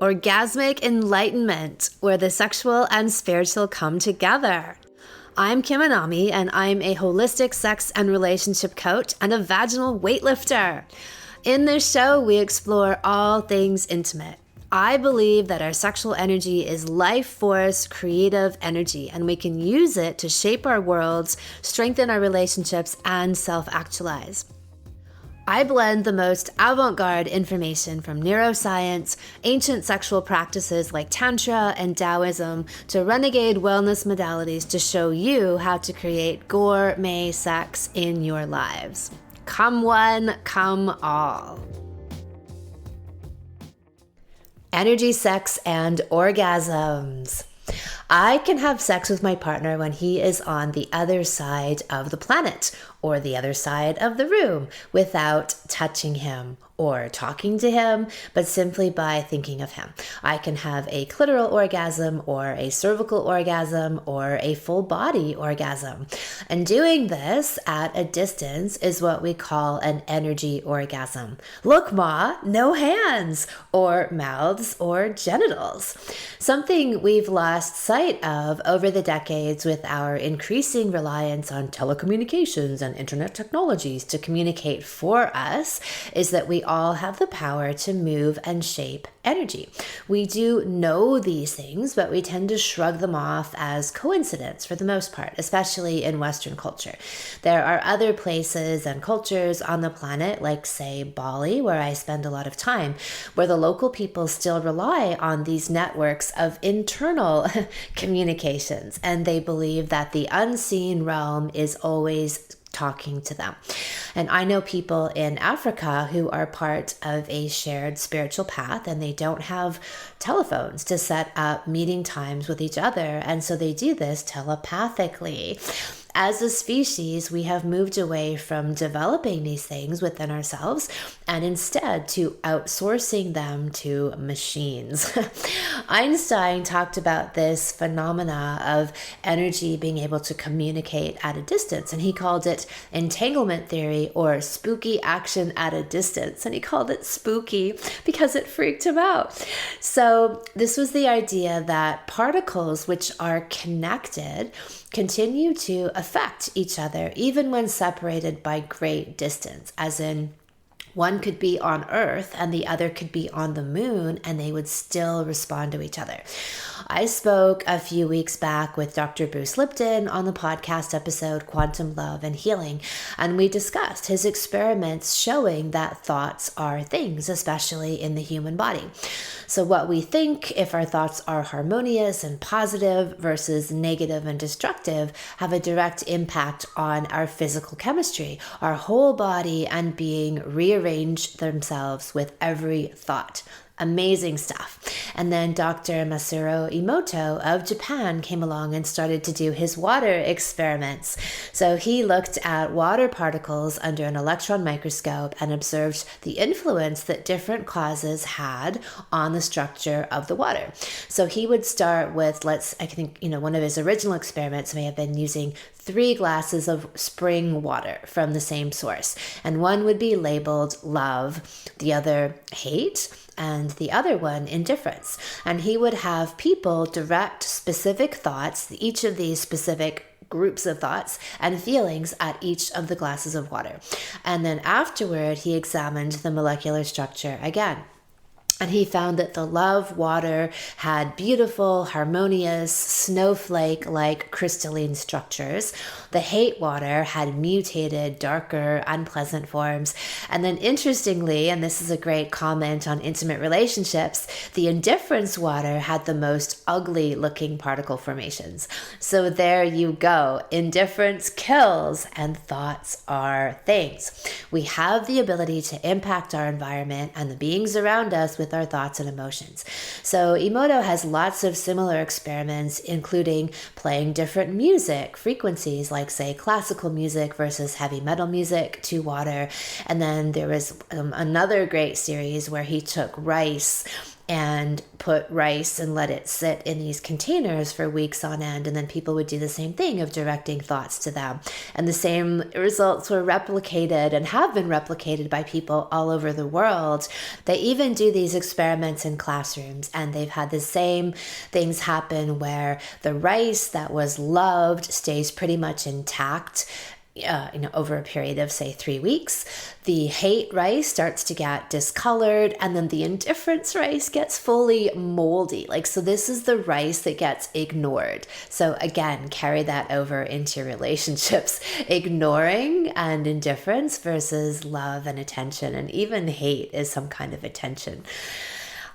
Orgasmic enlightenment, where the sexual and spiritual come together. I'm Kim Anami, and I'm a holistic sex and relationship coach and a vaginal weightlifter. In this show, we explore all things intimate. I believe that our sexual energy is life force, creative energy, and we can use it to shape our worlds, strengthen our relationships, and self-actualize. I blend the most avant-garde information from neuroscience, ancient sexual practices like Tantra and Taoism, to renegade wellness modalities to show you how to create gourmet sex in your lives. Come one, come all. Energy, sex, and orgasms. I can have sex with my partner when he is on the other side of the planet or the other side of the room without touching him or talking to him, but simply by thinking of him. I can have a clitoral orgasm or a cervical orgasm or a full body orgasm. And doing this at a distance is what we call an energy orgasm. Look, Ma, no hands or mouths or genitals. Something we've lost sight of over the decades with our increasing reliance on telecommunications and internet technologies to communicate for us is that we all have the power to move and shape energy. We do know these things, but we tend to shrug them off as coincidence for the most part, especially in Western culture. There are other places and cultures on the planet, like say Bali, where I spend a lot of time, where the local people still rely on these networks of internal communications, and they believe that the unseen realm is always talking to them. And I know people in Africa who are part of a shared spiritual path, and they don't have telephones to set up meeting times with each other. And so they do this telepathically. As a species, we have moved away from developing these things within ourselves and instead to outsourcing them to machines. Einstein talked about this phenomena of energy being able to communicate at a distance, and he called it entanglement theory or spooky action at a distance. And he called it spooky because it freaked him out. So this was the idea that particles which are connected continue to affect each other even when separated by great distance, as in one could be on Earth and the other could be on the moon, and they would still respond to each other. I spoke a few weeks back with Dr. Bruce Lipton on the podcast episode Quantum Love and Healing, and we discussed his experiments showing that thoughts are things, especially in the human body. So what we think, if our thoughts are harmonious and positive versus negative and destructive, have a direct impact on our physical chemistry. Our whole body and being rearrange themselves with every thought. Amazing stuff. And then Dr. Masaru Emoto of Japan came along and started to do his water experiments. So he looked at water particles under an electron microscope and observed the influence that different causes had on the structure of the water. So he would start with, one of his original experiments may have been using 3 glasses of spring water from the same source. And one would be labeled love, the other hate, and the other one indifference. And he would have people direct specific thoughts, each of these specific groups of thoughts and feelings at each of the glasses of water. And then afterward, he examined the molecular structure again. And he found that the love water had beautiful, harmonious, snowflake-like crystalline structures. The hate water had mutated, darker, unpleasant forms. And then interestingly, and this is a great comment on intimate relationships, the indifference water had the most ugly-looking particle formations. So there you go. Indifference kills, and thoughts are things. We have the ability to impact our environment and the beings around us with our thoughts and emotions. So Emoto has lots of similar experiments, including playing different music frequencies, like say classical music versus heavy metal music, to water. And then there was another great series where he took rice and put rice and let it sit in these containers for weeks on end. And then people would do the same thing of directing thoughts to them. And the same results were replicated and have been replicated by people all over the world. They even do these experiments in classrooms, and they've had the same things happen where the rice that was loved stays pretty much intact over a period of, say, 3 weeks. The hate rice starts to get discolored, and then the indifference rice gets fully moldy. So this is the rice that gets ignored. So again, carry that over into relationships. Ignoring and indifference versus love and attention, and even hate is some kind of attention.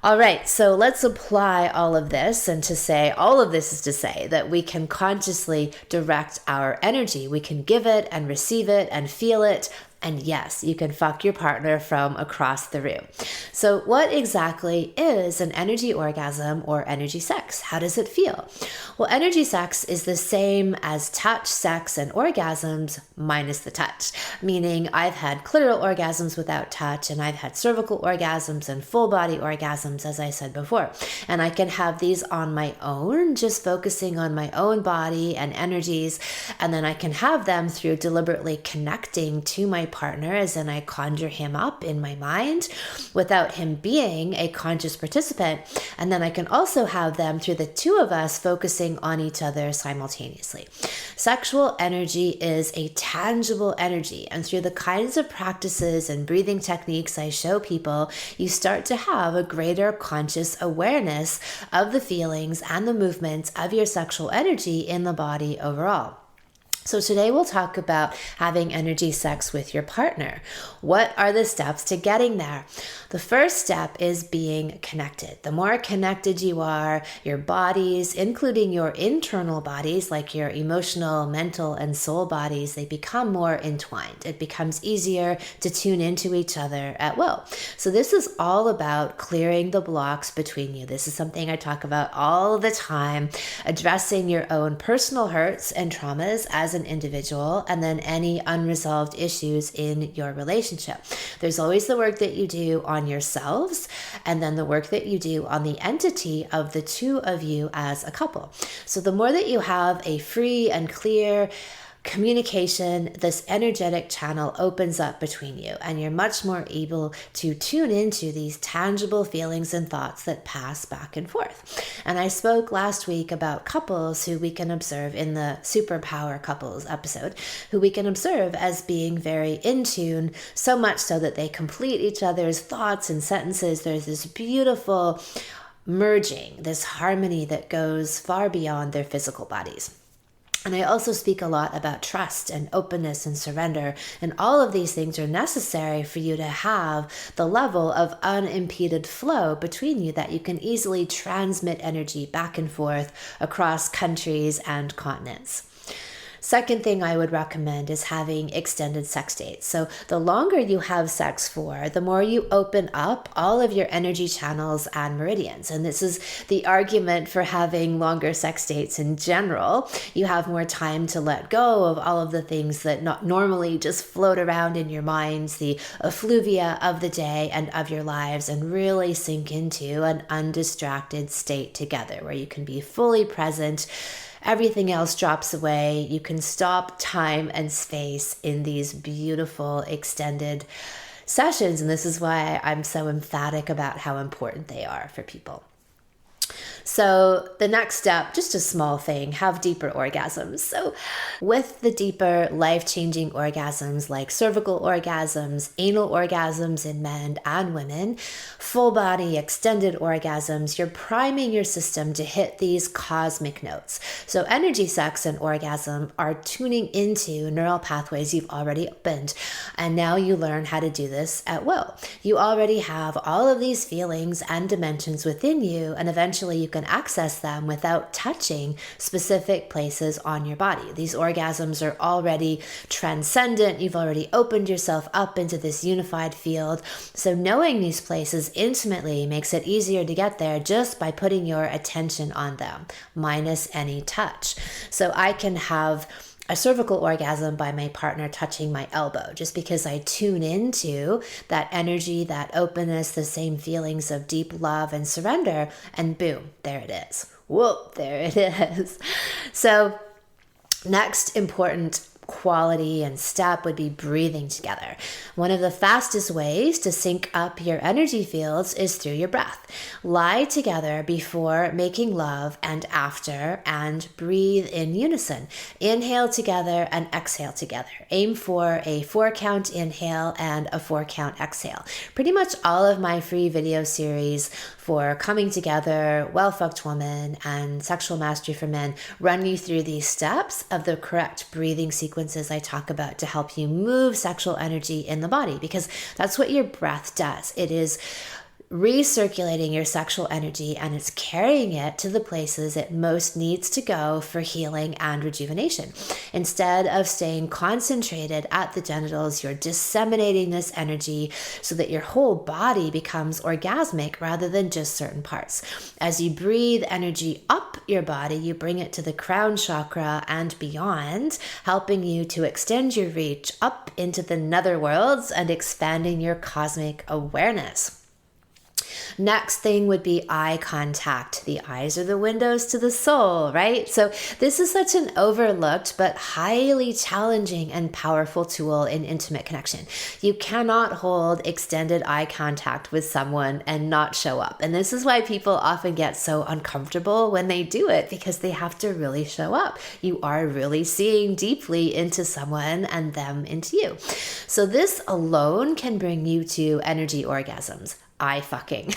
All right, so let's apply all of this, and all of this is to say that we can consciously direct our energy. We can give it and receive it and feel it. And yes, you can fuck your partner from across the room. So what exactly is an energy orgasm or energy sex? How does it feel? Well, energy sex is the same as touch, sex, and orgasms minus the touch. Meaning I've had clitoral orgasms without touch, and I've had cervical orgasms and full body orgasms, as I said before. And I can have these on my own, just focusing on my own body and energies. And then I can have them through deliberately connecting to my partner, as in I conjure him up in my mind without him being a conscious participant. And then I can also have them through the two of us focusing on each other simultaneously. Sexual energy is a tangible energy, and through the kinds of practices and breathing techniques I show people, you start to have a greater conscious awareness of the feelings and the movements of your sexual energy in the body overall. So today we'll talk about having energy sex with your partner. What are the steps to getting there? The first step is being connected. The more connected you are, your bodies, including your internal bodies, like your emotional, mental, and soul bodies, they become more entwined. It becomes easier to tune into each other at will. So this is all about clearing the blocks between you. This is something I talk about all the time, addressing your own personal hurts and traumas as an individual, and then any unresolved issues in your relationship. There's always the work that you do on yourselves, and then the work that you do on the entity of the two of you as a couple. So the more that you have a free and clear communication, this energetic channel opens up between you, and you're much more able to tune into these tangible feelings and thoughts that pass back and forth. And I spoke last week about couples who we can observe in the Superpower Couples episode, who we can observe as being very in tune, so much so that they complete each other's thoughts and sentences. There's this beautiful merging, this harmony that goes far beyond their physical bodies. And I also speak a lot about trust and openness and surrender. And all of these things are necessary for you to have the level of unimpeded flow between you that you can easily transmit energy back and forth across countries and continents. Second thing I would recommend is having extended sex dates. So the longer you have sex for, the more you open up all of your energy channels and meridians. And this is the argument for having longer sex dates in general. You have more time to let go of all of the things that not normally just float around in your minds, the effluvia of the day and of your lives, and really sink into an undistracted state together where you can be fully present. Everything else drops away. You can stop time and space in these beautiful extended sessions. And this is why I'm so emphatic about how important they are for people. So the next step, just a small thing, have deeper orgasms. So with the deeper life-changing orgasms like cervical orgasms, anal orgasms in men and women, full body extended orgasms, you're priming your system to hit these cosmic notes. So energy sex and orgasm are tuning into neural pathways you've already opened. And now you learn how to do this at will. You already have all of these feelings and dimensions within you, and eventually you can access them without touching specific places on your body. These orgasms are already transcendent. You've already opened yourself up into this unified field. So knowing these places intimately makes it easier to get there just by putting your attention on them, minus any touch. So I can have a cervical orgasm by my partner touching my elbow, just because I tune into that energy, that openness, the same feelings of deep love and surrender, and boom, there it is. Whoop, there it is. So next important quality and step would be breathing together. One of the fastest ways to sync up your energy fields is through your breath. Lie together before making love and after, and breathe in unison. Inhale together and exhale together. Aim for a 4-count inhale and a 4-count exhale. Pretty much all of my free video series for coming together, well-fucked woman, and sexual mastery for men run you through these steps of the correct breathing sequences I talk about to help you move sexual energy in the body, because that's what your breath does. It is recirculating your sexual energy, and it's carrying it to the places it most needs to go for healing and rejuvenation. Instead of staying concentrated at the genitals, you're disseminating this energy so that your whole body becomes orgasmic rather than just certain parts. As you breathe energy up your body, you bring it to the crown chakra and beyond, helping you to extend your reach up into the netherworlds and expanding your cosmic awareness. Next thing would be eye contact. The eyes are the windows to the soul, right? So this is such an overlooked but highly challenging and powerful tool in intimate connection. You cannot hold extended eye contact with someone and not show up. And this is why people often get so uncomfortable when they do it, because they have to really show up. You are really seeing deeply into someone and them into you. So this alone can bring you to energy orgasms. Eye fucking.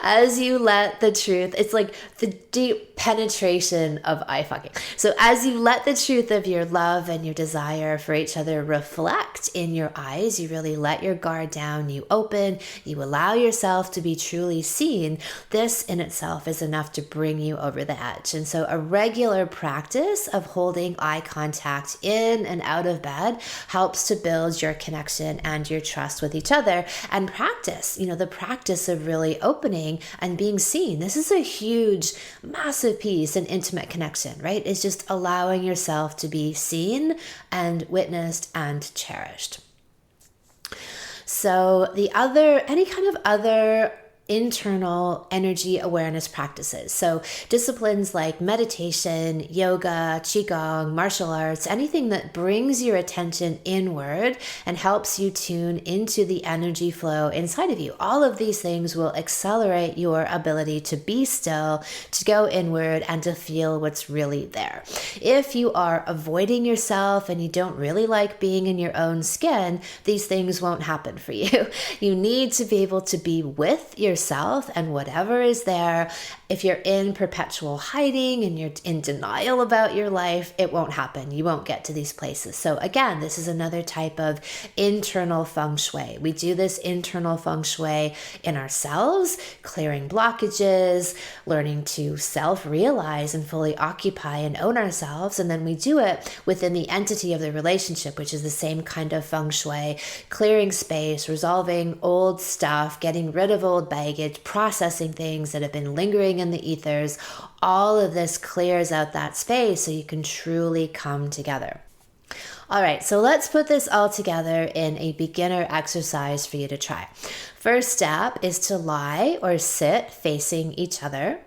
As you let the truth, it's like the deep penetration of eye fucking. So as you let the truth of your love and your desire for each other reflect in your eyes, you really let your guard down, you open, you allow yourself to be truly seen. This in itself is enough to bring you over the edge. And so a regular practice of holding eye contact in and out of bed helps to build your connection and your trust with each other. And practice, the practice of really opening and being seen. This is a huge, massive piece in intimate connection, right? It's just allowing yourself to be seen and witnessed and cherished. So any kind of other internal energy awareness practices. So disciplines like meditation, yoga, qigong, martial arts, anything that brings your attention inward and helps you tune into the energy flow inside of you. All of these things will accelerate your ability to be still, to go inward, and to feel what's really there. If you are avoiding yourself and you don't really like being in your own skin, these things won't happen for you. You need to be able to be with yourself and whatever is there. If you're in perpetual hiding and you're in denial about your life, it won't happen. You won't get to these places. So again, this is another type of internal feng shui. We do this internal feng shui in ourselves, clearing blockages, learning to self-realize and fully occupy and own ourselves. And then we do it within the entity of the relationship, which is the same kind of feng shui, clearing space, resolving old stuff, getting rid of old baggage, processing things that have been lingering in the ethers. All of this clears out that space so you can truly come together. All right, so let's put this all together in a beginner exercise for you to try. First step is to lie or sit facing each other.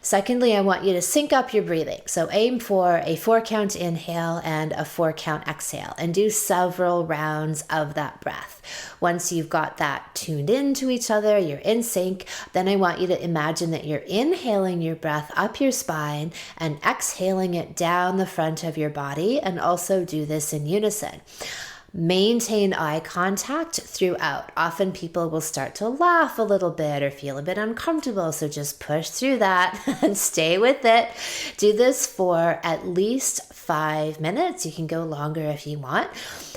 Secondly, I want you to sync up your breathing. So aim for a 4-count inhale and a 4-count exhale, and do several rounds of that breath. Once you've got that tuned into each other, you're in sync, then I want you to imagine that you're inhaling your breath up your spine and exhaling it down the front of your body, and also do this in unison. Maintain eye contact throughout. Often people will start to laugh a little bit or feel a bit uncomfortable, so just push through that and stay with it. Do this for at least 5 minutes. You can go longer if you want.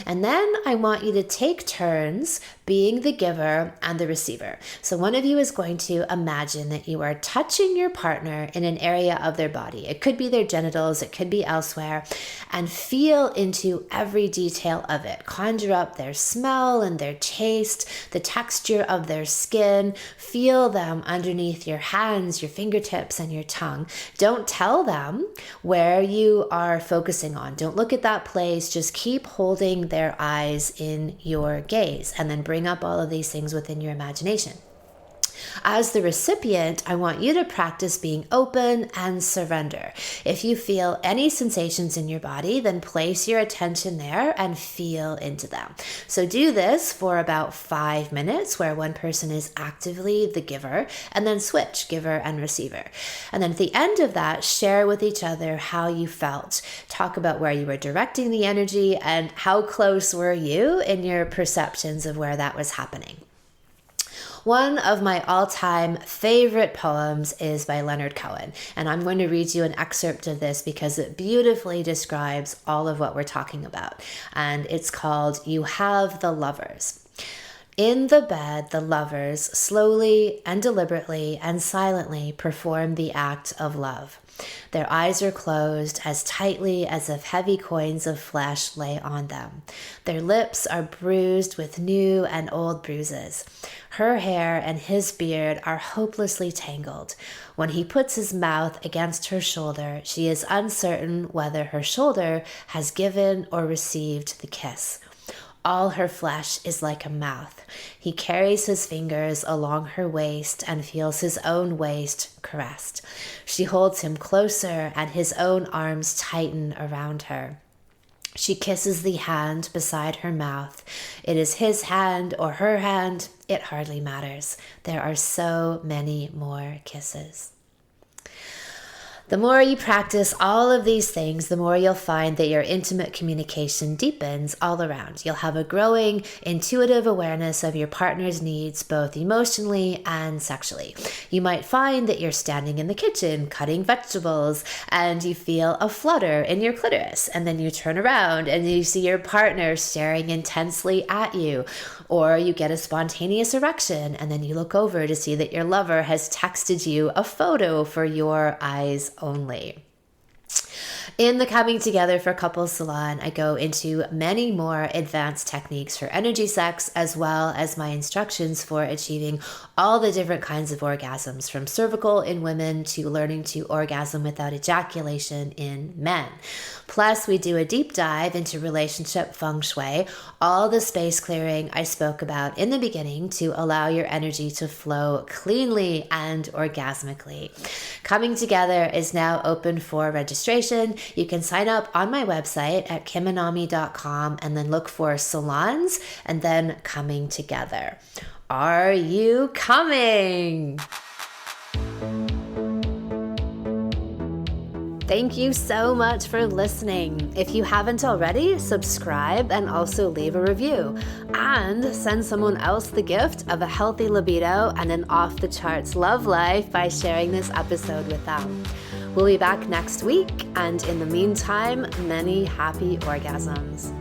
And then I want you to take turns being the giver and the receiver. So one of you is going to imagine that you are touching your partner in an area of their body. It could be their genitals, it could be elsewhere, and feel into every detail of it. Conjure up their smell and their taste, the texture of their skin. Feel them underneath your hands, your fingertips, and your tongue. Don't tell them where you are focusing on. Don't look at that place. Just keep holding their eyes in your gaze, and then bring up all of these things within your imagination. As the recipient, I want you to practice being open and surrender. If you feel any sensations in your body, then place your attention there and feel into them. So do this for about 5 minutes, where one person is actively the giver, and then switch giver and receiver. And then at the end of that, share with each other how you felt. Talk about where you were directing the energy and how close were you in your perceptions of where that was happening. One of my all-time favorite poems is by Leonard Cohen, and I'm going to read you an excerpt of this because it beautifully describes all of what we're talking about. And it's called "You Have the Lovers." In the bed, the lovers slowly and deliberately and silently perform the act of love. Their eyes are closed as tightly as if heavy coins of flesh lay on them. Their lips are bruised with new and old bruises. Her hair and his beard are hopelessly tangled. When he puts his mouth against her shoulder, she is uncertain whether her shoulder has given or received the kiss. All her flesh is like a mouth. He carries his fingers along her waist and feels his own waist caressed. She holds him closer and his own arms tighten around her. She kisses the hand beside her mouth. It is his hand or her hand. It hardly matters. There are so many more kisses. The more you practice all of these things, the more you'll find that your intimate communication deepens all around. You'll have a growing intuitive awareness of your partner's needs, both emotionally and sexually. You might find that you're standing in the kitchen cutting vegetables and you feel a flutter in your clitoris, and then you turn around and you see your partner staring intensely at you. Or you get a spontaneous erection and then you look over to see that your lover has texted you a photo for your eyes only. In the Coming Together for Couples Salon, I go into many more advanced techniques for energy sex, as well as my instructions for achieving all the different kinds of orgasms, from cervical in women to learning to orgasm without ejaculation in men. Plus, we do a deep dive into relationship feng shui, all the space clearing I spoke about in the beginning to allow your energy to flow cleanly and orgasmically. Coming Together is now open for registration. You can sign up on my website at kimanami.com and then look for salons and then Coming Together. Are you coming? Thank you so much for listening. If you haven't already, subscribe and also leave a review. And send someone else the gift of a healthy libido and an off-the-charts love life by sharing this episode with them. We'll be back next week, and in the meantime, many happy orgasms.